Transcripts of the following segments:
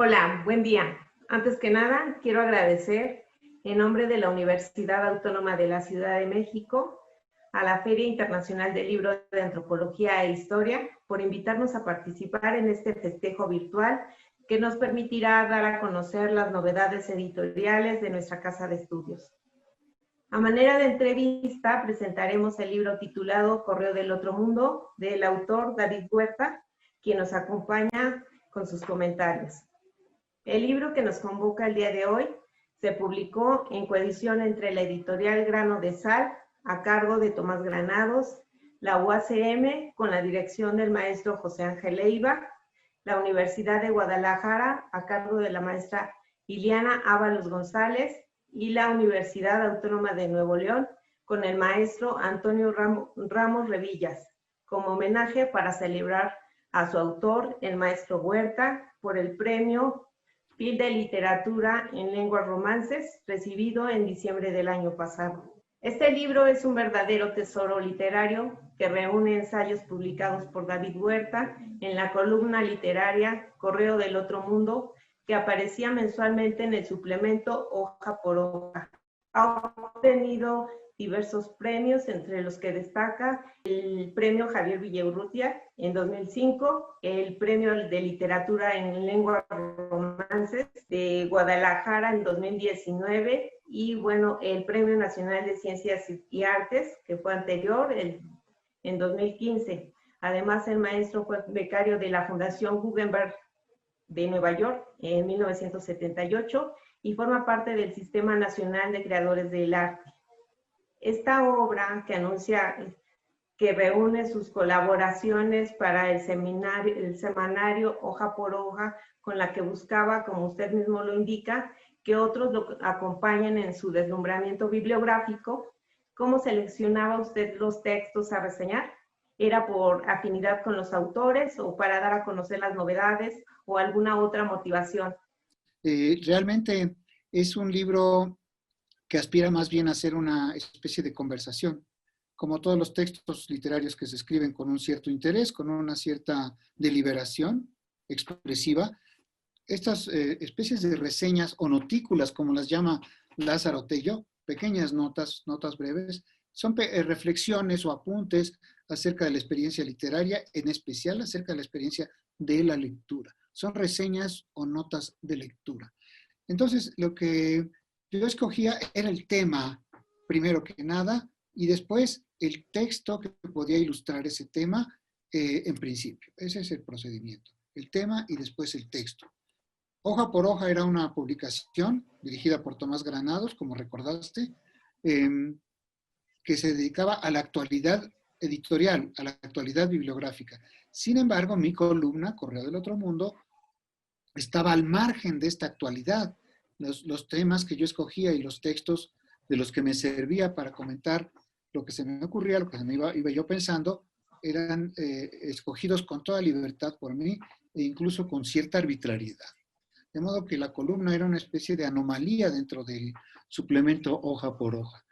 Hola, buen día. Antes que nada, quiero agradecer en nombre de la Universidad Autónoma de la Ciudad de México a la Feria Internacional del Libro de Antropología e Historia por invitarnos a participar en este festejo virtual que nos permitirá dar a conocer las novedades editoriales de nuestra casa de estudios. A manera de entrevista, presentaremos el libro titulado Correo del Otro Mundo, del autor David Huerta, quien nos acompaña con sus comentarios. El libro que nos convoca el día de hoy se publicó en coedición entre la editorial Grano de Sal, a cargo de Tomás Granados, la UACM, con la dirección del maestro José Ángel Leiva, la Universidad de Guadalajara, a cargo de la maestra Iliana Ábalos González, y la Universidad Autónoma de Nuevo León, con el maestro Antonio Ramos Revillas, como homenaje para celebrar a su autor, el maestro Huerta, por el premio PIL de Literatura en Lenguas Romances, recibido en diciembre del año pasado. Este libro es un verdadero tesoro literario que reúne ensayos publicados por David Huerta en la columna literaria Correo del Otro Mundo, que aparecía mensualmente en el suplemento Hoja por Hoja. Ha obtenido diversos premios, entre los que destaca el premio Javier Villaurrutia en 2005, el premio de literatura en lenguas romances de Guadalajara en 2019 y bueno, el premio nacional de ciencias y artes, que fue anterior, en 2015. Además, el maestro fue becario de la Fundación Guggenberg de Nueva York en 1978 y forma parte del Sistema Nacional de Creadores del Arte. Esta obra que anuncia que reúne sus colaboraciones para el semanario Hoja por Hoja, con la que buscaba, como usted mismo lo indica, que otros lo acompañen en su deslumbramiento bibliográfico. ¿Cómo seleccionaba usted los textos a reseñar? ¿Era por afinidad con los autores o para dar a conocer las novedades o alguna otra motivación? Realmente es un libro que aspira más bien a ser una especie de conversación, como todos los textos literarios que se escriben con un cierto interés, con una cierta deliberación expresiva. Estas especies de reseñas o notículas, como las llama Lázaro Tello, pequeñas notas breves, son reflexiones o apuntes acerca de la experiencia literaria, en especial acerca de la experiencia de la lectura. Son reseñas o notas de lectura. Entonces, lo que yo escogía era el tema, primero que nada, y después el texto que podía ilustrar ese tema en principio. Ese es el procedimiento. El tema y después el texto. Hoja por Hoja era una publicación dirigida por Tomás Granados, como recordaste, que se dedicaba a la actualidad editorial, a la actualidad bibliográfica. Sin embargo, mi columna, Correo del Otro Mundo, estaba al margen de esta actualidad. Los temas que yo escogía y los textos de los que me servía para comentar lo que se me ocurría, lo que se me iba yo pensando, eran escogidos con toda libertad por mí e incluso con cierta arbitrariedad. De modo que la columna era una especie de anomalía dentro del suplemento Hoja por Hoja.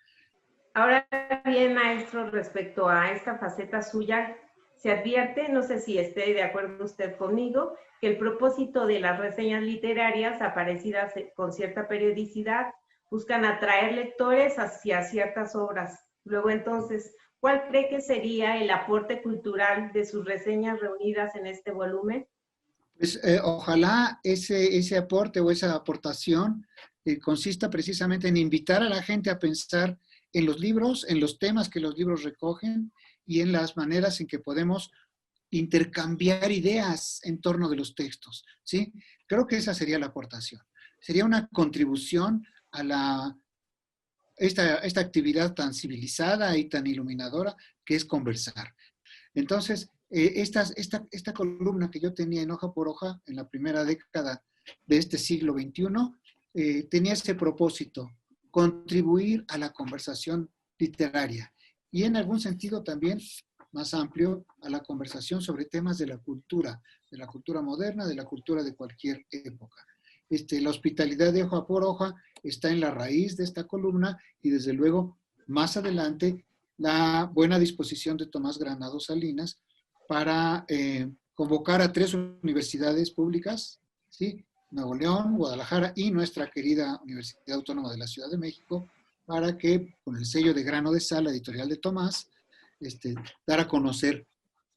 Ahora bien, maestro, respecto a esta faceta suya, se advierte, no sé si esté de acuerdo usted conmigo, que el propósito de las reseñas literarias aparecidas con cierta periodicidad buscan atraer lectores hacia ciertas obras. Luego, entonces, ¿cuál cree que sería el aporte cultural de sus reseñas reunidas en este volumen? Pues ojalá ese aporte o esa aportación consista precisamente en invitar a la gente a pensar en los libros, en los temas que los libros recogen y en las maneras en que podemos intercambiar ideas en torno de los textos, ¿sí? Creo que esa sería la aportación. Sería una contribución a esta actividad tan civilizada y tan iluminadora que es conversar. Entonces, esta columna que yo tenía en Hoja por Hoja en la primera década de este siglo XXI, tenía ese propósito, contribuir a la conversación literaria y en algún sentido también más amplio a la conversación sobre temas de la cultura moderna, de la cultura de cualquier época. La hospitalidad de Hoja por Hoja está en la raíz de esta columna y desde luego más adelante la buena disposición de Tomás Granados Salinas para convocar a 3 universidades públicas, ¿sí? Nuevo León, Guadalajara y nuestra querida Universidad Autónoma de la Ciudad de México, para que, con el sello de Grano de Sal, la editorial de Tomás, dar a conocer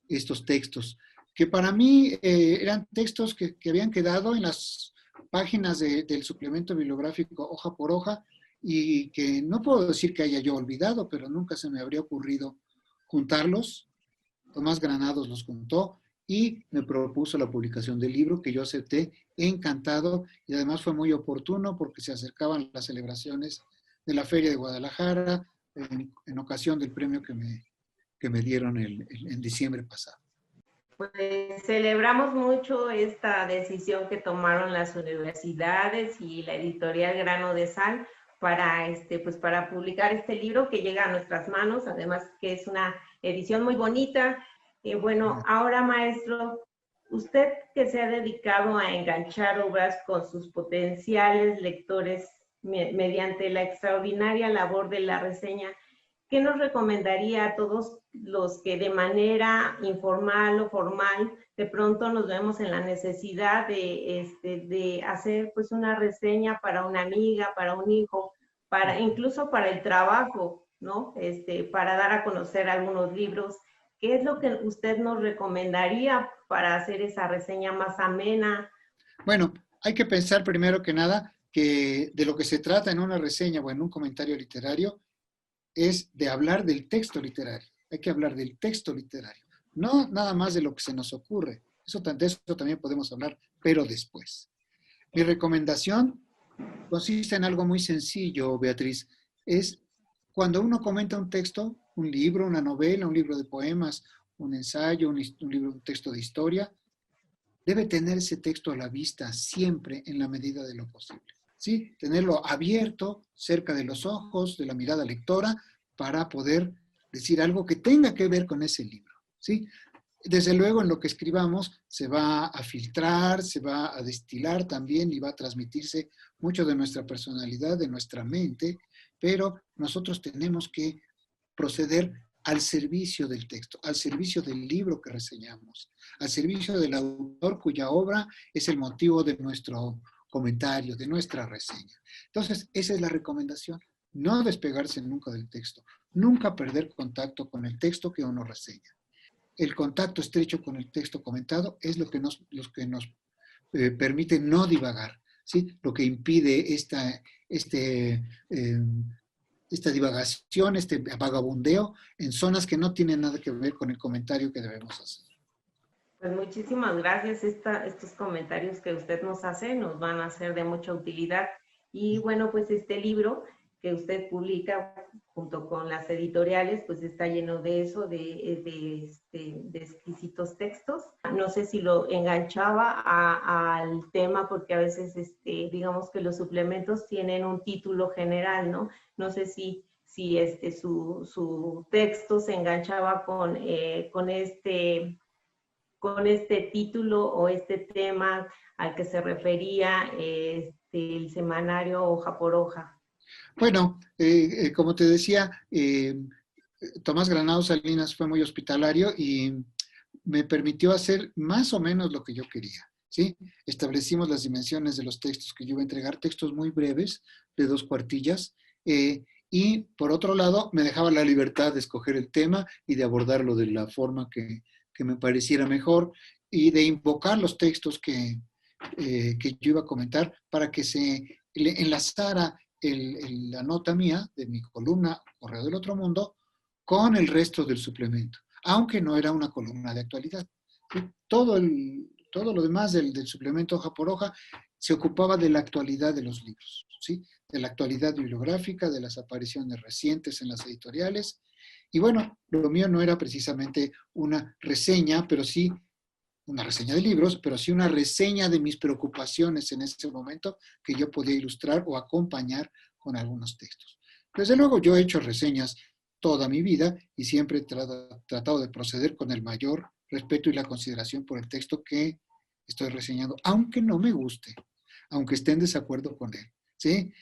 estos textos, que para mí eran textos que habían quedado en las páginas del suplemento bibliográfico hoja por hoja y que no puedo decir que haya yo olvidado, pero nunca se me habría ocurrido juntarlos. Tomás Granados los juntó y me propuso la publicación del libro, que yo acepté encantado, y además fue muy oportuno porque se acercaban las celebraciones de la Feria de Guadalajara en ocasión del premio que me dieron en diciembre pasado. Pues celebramos mucho esta decisión que tomaron las universidades y la editorial Grano de Sal para, pues para publicar este libro que llega a nuestras manos, además que es una edición muy bonita. Bueno, ahora maestro, usted que se ha dedicado a enganchar obras con sus potenciales lectores mediante la extraordinaria labor de la reseña, ¿qué nos recomendaría a todos los que de manera informal o formal de pronto nos vemos en la necesidad de hacer pues una reseña para una amiga, para un hijo, incluso para el trabajo, ¿no? Para dar a conocer algunos libros? ¿Qué es lo que usted nos recomendaría para hacer esa reseña más amena? Bueno, hay que pensar primero que nada que de lo que se trata en una reseña o en un comentario literario es de hablar del texto literario. Hay que hablar del texto literario, no nada más de lo que se nos ocurre. De eso también podemos hablar, pero después. Mi recomendación consiste en algo muy sencillo, Beatriz. Es cuando uno comenta un texto, un libro, una novela, un libro de poemas, un ensayo, un texto de historia, debe tener ese texto a la vista siempre en la medida de lo posible. ¿Sí? Tenerlo abierto, cerca de los ojos, de la mirada lectora, para poder decir algo que tenga que ver con ese libro. ¿Sí? Desde luego, en lo que escribamos se va a filtrar, se va a destilar también y va a transmitirse mucho de nuestra personalidad, de nuestra mente, pero nosotros tenemos que proceder al servicio del texto, al servicio del libro que reseñamos, al servicio del autor cuya obra es el motivo de nuestro comentario, de nuestra reseña. Entonces, esa es la recomendación, no despegarse nunca del texto, nunca perder contacto con el texto que uno reseña. El contacto estrecho con el texto comentado es lo que nos permite no divagar, ¿sí? Lo que impide esta divagación, este vagabundeo en zonas que no tienen nada que ver con el comentario que debemos hacer. Pues muchísimas gracias. Estos comentarios que usted nos hace nos van a ser de mucha utilidad. Y bueno, pues este libro que usted publica junto con las editoriales, pues está lleno de eso, de exquisitos textos. No sé si lo enganchaba al tema, porque a veces, digamos que los suplementos tienen un título general, ¿no? No sé si su texto se enganchaba con este título o este tema al que se refería el semanario hoja por hoja. Bueno, como te decía, Tomás Granados Salinas fue muy hospitalario y me permitió hacer más o menos lo que yo quería. ¿Sí? Establecimos las dimensiones de los textos que yo iba a entregar, textos muy breves, de 2 cuartillas, y por otro lado me dejaba la libertad de escoger el tema y de abordarlo de la forma que me pareciera mejor y de invocar los textos que yo iba a comentar para que se enlazara la nota mía de mi columna Correo del Otro Mundo con el resto del suplemento, aunque no era una columna de actualidad. Todo lo demás del suplemento hoja por hoja se ocupaba de la actualidad de los libros, ¿sí? De la actualidad bibliográfica, de las apariciones recientes en las editoriales. Y bueno, lo mío no era precisamente una reseña, pero sí una reseña de libros, pero sí una reseña de mis preocupaciones en ese momento que yo podía ilustrar o acompañar con algunos textos. Desde luego, yo he hecho reseñas toda mi vida y siempre he tratado de proceder con el mayor respeto y la consideración por el texto que estoy reseñando, aunque no me guste, aunque esté en desacuerdo con él. ¿Sí?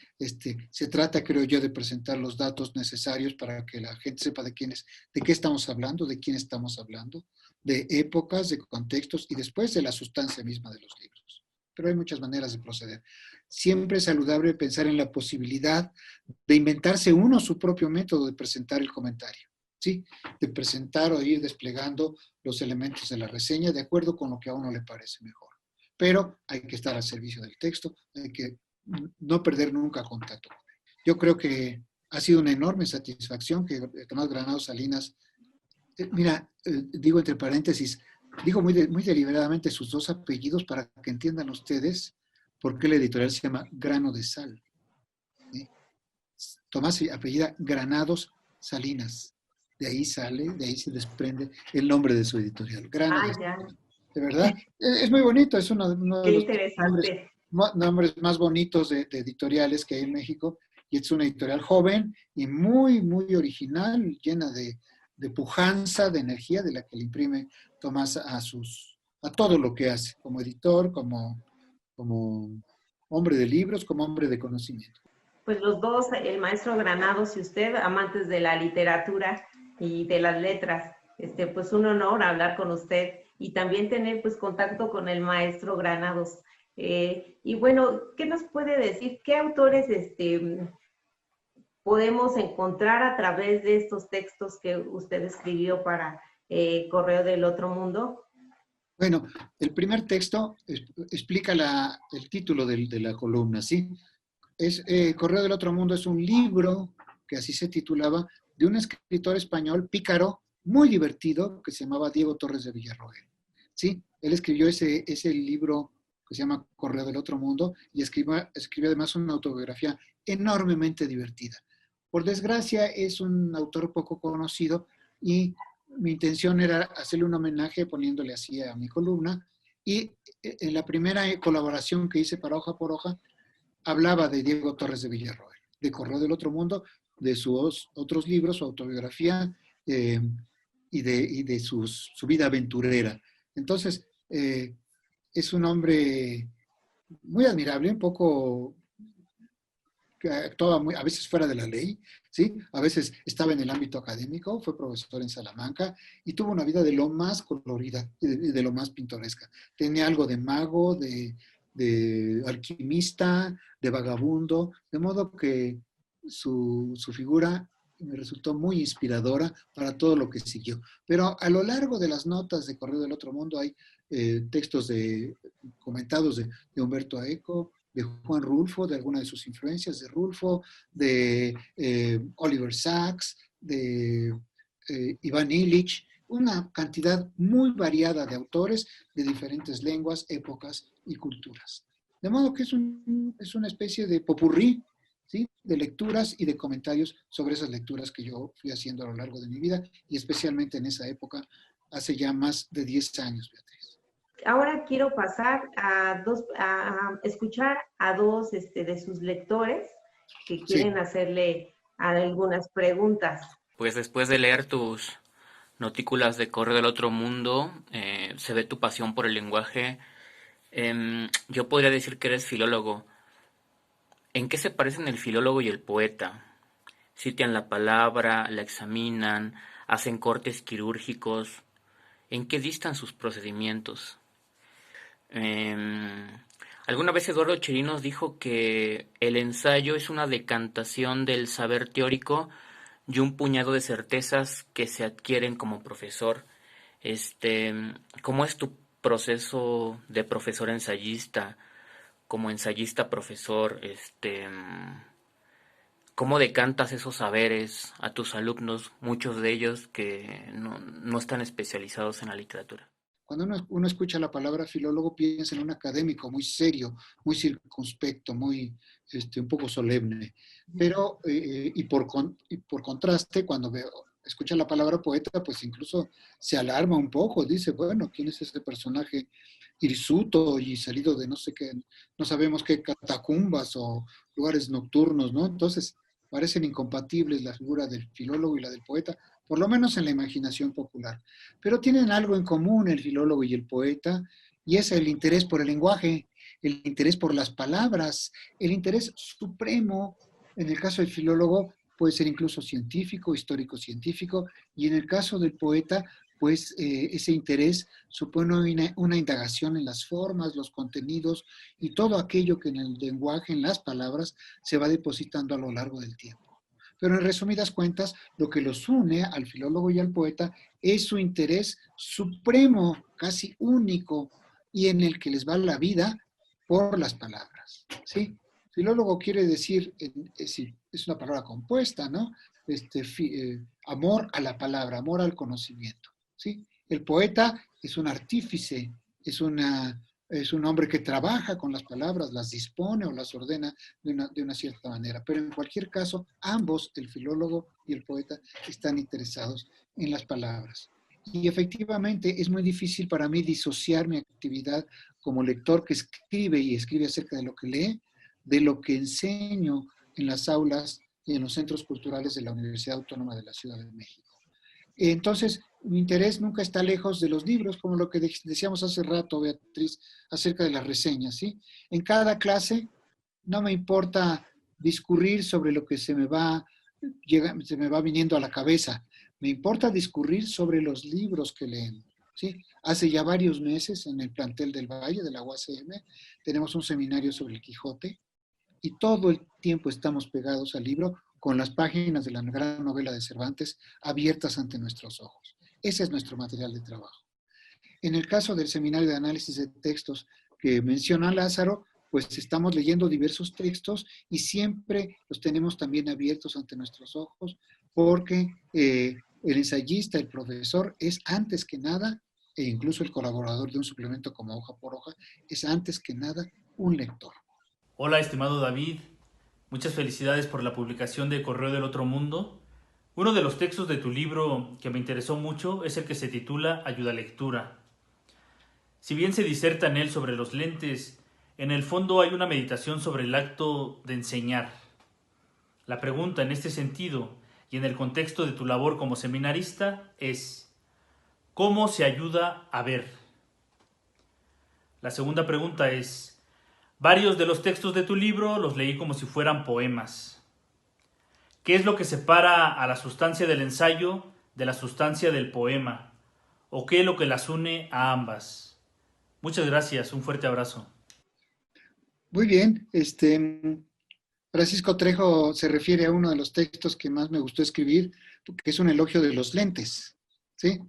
Se trata, creo yo, de presentar los datos necesarios para que la gente sepa de qué estamos hablando, de quién estamos hablando, de épocas, de contextos y después de la sustancia misma de los libros. pero hay muchas maneras de proceder. Siempre es saludable pensar en la posibilidad de inventarse uno su propio método de presentar el comentario, ¿sí? De presentar o ir desplegando los elementos de la reseña de acuerdo con lo que a uno le parece mejor. Pero hay que estar al servicio del texto, hay que no perder nunca contacto. Yo creo que ha sido una enorme satisfacción que Tomás Granados Salinas, digo entre paréntesis, digo muy deliberadamente sus dos apellidos para que entiendan ustedes por qué la editorial se llama Grano de Sal. ¿Sí? Tomás apellida Granados Salinas. De ahí se desprende el nombre de su editorial, Grano de Sal. Ya. De verdad, es muy bonito, es uno de Qué los interesante. nombres más bonitos de editoriales que hay en México, y es una editorial joven y muy, muy original, llena de pujanza, de energía, de la que le imprime Tomás a todo lo que hace, como editor, como hombre de libros, como hombre de conocimiento. Pues los dos, el maestro Granados y usted, amantes de la literatura y de las letras, pues un honor hablar con usted y también tener pues contacto con el maestro Granados. Y bueno, ¿qué nos puede decir? ¿Qué autores podemos encontrar a través de estos textos que usted escribió para Correo del Otro Mundo? Bueno, el primer texto explica el título de la columna, ¿sí? Correo del Otro Mundo es un libro, que así se titulaba, de un escritor español pícaro, muy divertido, que se llamaba Diego Torres de Villarroel. ¿Sí? Él escribió ese libro que se llama Correo del Otro Mundo y escribió además una autobiografía enormemente divertida. Por desgracia, es un autor poco conocido y mi intención era hacerle un homenaje poniéndole así a mi columna. Y en la primera colaboración que hice para Hoja por Hoja, hablaba de Diego Torres de Villarroel, de Correo del Otro Mundo, de sus otros libros, su autobiografía y de su vida aventurera. Entonces, es un hombre muy admirable, un poco que actuaba a veces fuera de la ley, ¿sí? A veces estaba en el ámbito académico, fue profesor en Salamanca y tuvo una vida de lo más colorida y de lo más pintoresca. Tenía algo de mago, de alquimista, de vagabundo, de modo que su figura me resultó muy inspiradora para todo lo que siguió. Pero a lo largo de las notas de Correo del Otro Mundo hay textos comentados de Humberto Eco, de Juan Rulfo, de alguna de sus influencias, de Rulfo, de Oliver Sacks, de Iván Illich, una cantidad muy variada de autores de diferentes lenguas, épocas y culturas. De modo que es una especie de popurrí, ¿sí? De lecturas y de comentarios sobre esas lecturas que yo fui haciendo a lo largo de mi vida y especialmente en esa época, hace ya más de 10 años, Beatriz. Ahora quiero pasar a escuchar a dos de sus lectores que quieren hacerle algunas preguntas. Pues después de leer tus notículas de Correo del Otro Mundo, se ve tu pasión por el lenguaje. Yo podría decir que eres filólogo. ¿En qué se parecen el filólogo y el poeta? Citan la palabra, la examinan, hacen cortes quirúrgicos. ¿En qué distan sus procedimientos? Alguna vez Eduardo Chirinos dijo que el ensayo es una decantación del saber teórico y un puñado de certezas que se adquieren como profesor. ¿Cómo es tu proceso de profesor ensayista? Como ensayista profesor, ¿cómo decantas esos saberes a tus alumnos, muchos de ellos que no están especializados en la literatura? Cuando uno escucha la palabra filólogo, piensa en un académico muy serio, muy circunspecto, un poco solemne. Pero, y por contraste, cuando escucha la palabra poeta, pues incluso se alarma un poco. Dice, bueno, ¿quién es este personaje hirsuto y salido de no sé qué, no sabemos qué catacumbas o lugares nocturnos, ¿no? Entonces, parecen incompatibles la figura del filólogo y la del poeta, por lo menos en la imaginación popular. Pero tienen algo en común el filólogo y el poeta, y es el interés por el lenguaje, el interés por las palabras, el interés supremo. En el caso del filólogo puede ser incluso científico, histórico-científico, y en el caso del poeta pues ese interés supone una indagación en las formas, los contenidos y todo aquello que en el lenguaje, en las palabras, se va depositando a lo largo del tiempo. Pero en resumidas cuentas, lo que los une al filólogo y al poeta es su interés supremo, casi único, y en el que les va la vida por las palabras, ¿sí? Filólogo quiere decir, es una palabra compuesta, ¿no? Amor a la palabra, amor al conocimiento, ¿sí? El poeta es un artífice, es un hombre que trabaja con las palabras, las dispone o las ordena de una cierta manera. Pero en cualquier caso, ambos, el filólogo y el poeta, están interesados en las palabras. Y efectivamente es muy difícil para mí disociar mi actividad como lector que escribe y escribe acerca de lo que lee, de lo que enseño en las aulas y en los centros culturales de la Universidad Autónoma de la Ciudad de México. Entonces, mi interés nunca está lejos de los libros, como lo que decíamos hace rato, Beatriz, acerca de las reseñas, ¿sí? En cada clase no me importa discurrir sobre lo que se me va viniendo a la cabeza. Me importa discurrir sobre los libros que leemos, ¿sí? Hace ya varios meses, en el plantel del Valle, de la UACM, tenemos un seminario sobre el Quijote y todo el tiempo estamos pegados al libro con las páginas de la gran novela de Cervantes abiertas ante nuestros ojos. Ese es nuestro material de trabajo. En el caso del seminario de análisis de textos que menciona Lázaro, pues estamos leyendo diversos textos y siempre los tenemos también abiertos ante nuestros ojos porque el ensayista, el profesor, es antes que nada, e incluso el colaborador de un suplemento como Hoja por Hoja, es antes que nada un lector. Hola, estimado David. Muchas felicidades por la publicación de Correo del Otro Mundo. Uno de los textos de tu libro que me interesó mucho es el que se titula Ayuda a Lectura. Si bien se diserta en él sobre los lentes, en el fondo hay una meditación sobre el acto de enseñar. La pregunta en este sentido y en el contexto de tu labor como seminarista es: ¿cómo se ayuda a ver? La segunda pregunta es: varios de los textos de tu libro los leí como si fueran poemas. ¿Qué es lo que separa a la sustancia del ensayo de la sustancia del poema? ¿O qué es lo que las une a ambas? Muchas gracias, un fuerte abrazo. Muy bien, Francisco Trejo se refiere a uno de los textos que más me gustó escribir, que es un elogio de los lentes, ¿sí?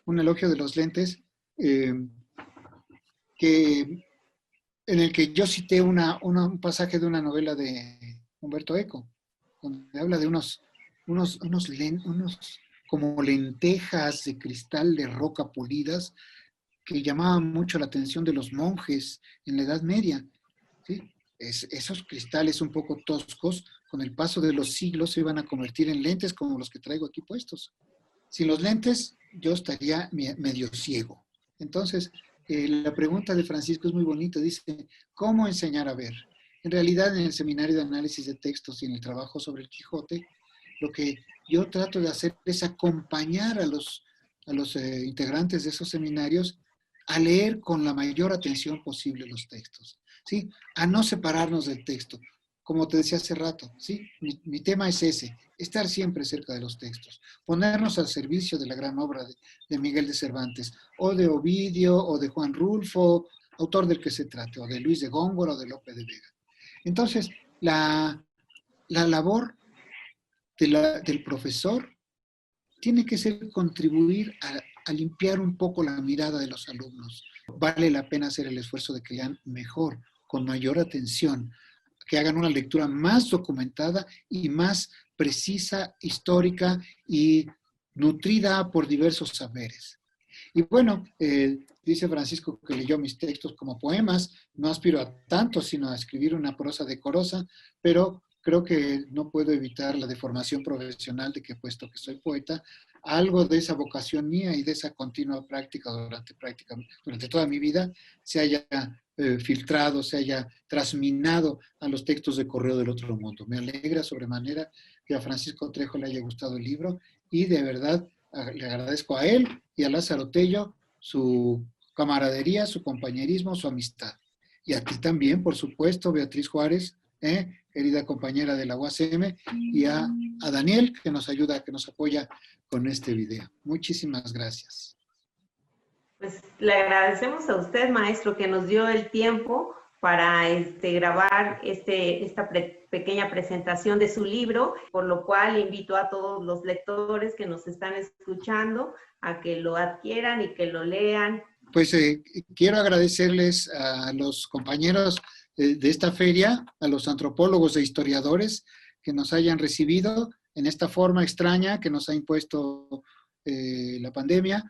Un elogio de los lentes en el que yo cité un pasaje de una novela de Humberto Eco, donde habla de unos como lentejas de cristal de roca pulidas que llamaban mucho la atención de los monjes en la Edad Media, ¿sí? Esos cristales un poco toscos, con el paso de los siglos se iban a convertir en lentes como los que traigo aquí puestos. Sin los lentes yo estaría medio ciego. Entonces, la pregunta de Francisco es muy bonita, dice, ¿cómo enseñar a ver? En realidad, en el seminario de análisis de textos y en el trabajo sobre el Quijote, lo que yo trato de hacer es acompañar a los integrantes de esos seminarios a leer con la mayor atención posible los textos, ¿sí? A no separarnos del texto. Como te decía hace rato, ¿sí? Mi tema es ese, estar siempre cerca de los textos, ponernos al servicio de la gran obra de Miguel de Cervantes, o de Ovidio, o de Juan Rulfo, autor del que se trate, o de Luis de Góngora, o de Lope de Vega. Entonces, la labor del profesor tiene que ser contribuir a limpiar un poco la mirada de los alumnos. Vale la pena hacer el esfuerzo de que lean mejor, con mayor atención, que hagan una lectura más documentada y más precisa, histórica y nutrida por diversos saberes. Y bueno, dice Francisco que leyó mis textos como poemas, no aspiro a tanto, sino a escribir una prosa decorosa, pero creo que no puedo evitar la deformación profesional de que, puesto que soy poeta, algo de esa vocación mía y de esa continua práctica durante toda mi vida se haya filtrado, se haya trasminado a los textos de Correo del Otro Mundo. Me alegra sobremanera que a Francisco Trejo le haya gustado el libro y de verdad le agradezco a él y a Lázaro Tello su camaradería, su compañerismo, su amistad. Y a ti también, por supuesto, Beatriz Juárez, querida compañera de la UACM, y a Daniel, que nos ayuda, que nos apoya con este video. Muchísimas gracias. Pues le agradecemos a usted, maestro, que nos dio el tiempo para grabar esta pequeña presentación de su libro, por lo cual invito a todos los lectores que nos están escuchando a que lo adquieran y que lo lean. Pues quiero agradecerles a los compañeros de esta feria, a los antropólogos e historiadores que nos hayan recibido en esta forma extraña que nos ha impuesto la pandemia.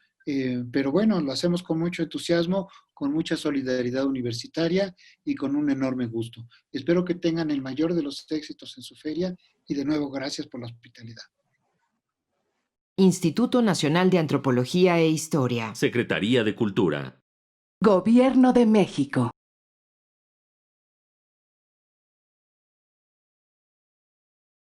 Pero bueno, lo hacemos con mucho entusiasmo, con mucha solidaridad universitaria y con un enorme gusto. Espero que tengan el mayor de los éxitos en su feria y de nuevo gracias por la hospitalidad. Instituto Nacional de Antropología e Historia. Secretaría de Cultura. Gobierno de México.